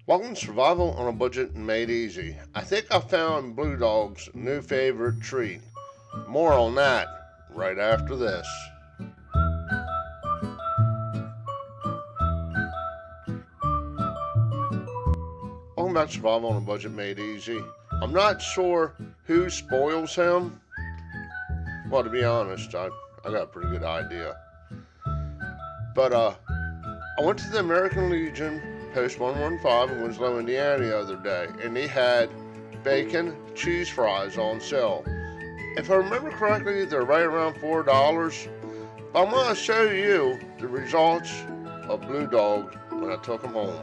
Welcome to Survival on a Budget and Made Easy. I think I found Blue Dog's new favorite treat. More on that right after this. Welcome back to Survival on a Budget Made Easy. I'm not sure who spoils him. Well, to be honest, I got a pretty good idea. But I went to the American Legion Post 115 in Winslow, Indiana the other day, and they had bacon cheese fries on sale. If I remember correctly, they're right around $4. But I'm going to show you the results of Blue Dog when I took them home.